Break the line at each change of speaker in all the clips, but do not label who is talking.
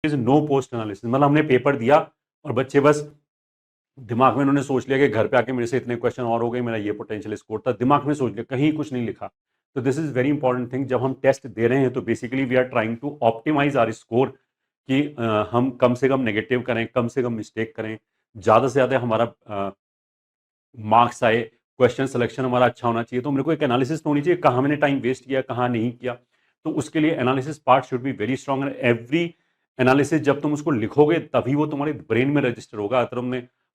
Is know post analysis, मतलब हमने paper दिया और बच्चे बस दिमाग में उन्होंने सोच लिया कि घर पे आके मेरे से इतने क्वेश्चन और हो गए, मेरा ये पोटेंशियल स्कोर था, दिमाग में सोच लिया, कहीं कुछ नहीं लिखा। तो this is very important thing. जब हम टेस्ट दे रहे हैं तो basically we are trying to optimise our score, कि हम कम से कम नेगेटिव करें, कम से कम मिस्टेक करें, ज़्यादा से ज़्यादा हमारा मार्क्स आए, क्वेश्चन सिलेक्शन हमारा अच्छा होना चाहिए। तो मेरे को एक एनालिसिस तो होनी चाहिए, कहाँ मैंने टाइम वेस्ट किया, कहाँ नहीं किया। तो उसके लिए analysis part should be very strong, and every analysis जब तुम उसको लिखोगे तभी वो तुम्हारे ब्रेन में रजिस्टर होगा।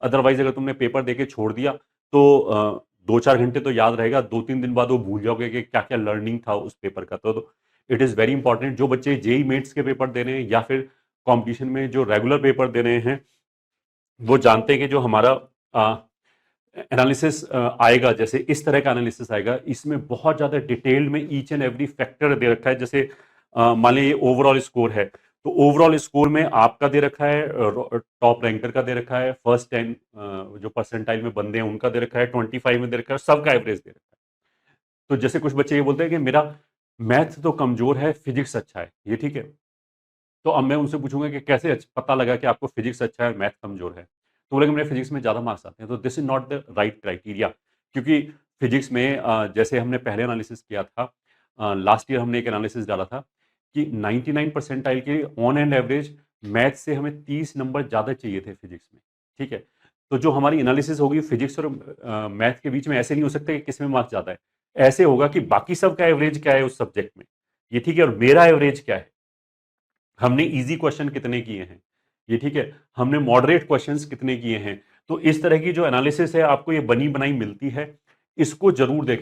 अदरवाइज अगर तुमने पेपर देके छोड़ दिया तो 2-4 घंटे तो याद रहेगा, 2-3 दिन बाद वो भूल जाओगे कि क्या क्या लर्निंग था उस पेपर का। तो इट इज़ वेरी इंपॉर्टेंट। जो बच्चे जेई मेट्स के पेपर दे रहे हैं या फिर कॉम्पिटिशन में जो रेगुलर पेपर दे रहे हैं, वो जानते हैं कि जो हमारा एनालिसिस आएगा, जैसे इस तरह का एनालिसिस आएगा, इसमें बहुत ज़्यादा डिटेल्ड में ईच एंड एवरी फैक्टर दे रखा है। जैसे मान लीजिए ओवरऑल स्कोर है, तो ओवरऑल स्कोर में आपका दे रखा है, टॉप रैंकर का दे रखा है, फर्स्ट 10 जो परसेंटाइल में बंदे हैं उनका दे रखा है, 25 में दे रखा है, सबका एवरेज दे रखा है। तो जैसे कुछ बच्चे ये बोलते हैं कि मेरा मैथ तो कमजोर है, फिजिक्स अच्छा है, ये ठीक है। तो अब मैं उनसे पूछूंगा कि कैसे पता लगा कि आपको फिजिक्स अच्छा है, मैथ कमजोर है। तो बोलेंगे मेरे फिजिक्स में ज़्यादा मार्क्स आते हैं। तो this is not the right criteria, क्योंकि फिजिक्स में जैसे हमने पहले एनालिसिस किया था, लास्ट ईयर हमने एक एनालिसिस डाला था कि 99 परसेंटाइल के ऑन एंड एवरेज मैथ से हमें 30 नंबर ज़्यादा चाहिए थे फिजिक्स में, ठीक है। तो जो हमारी एनालिसिस होगी फिजिक्स और मैथ के बीच में, ऐसे नहीं हो सकता कि किसमें मार्क्स ज़्यादा है। ऐसे होगा कि बाकी सबका एवरेज क्या है उस सब्जेक्ट में, ये ठीक है, और मेरा एवरेज क्या है, हमने इजी क्वेश्चन कितने किए हैं, ये ठीक है, हमने मॉडरेट क्वेश्चंस कितने किए हैं। तो इस तरह की जो एनालिसिस है आपको ये बनी बनाई मिलती है, इसको जरूर देखें।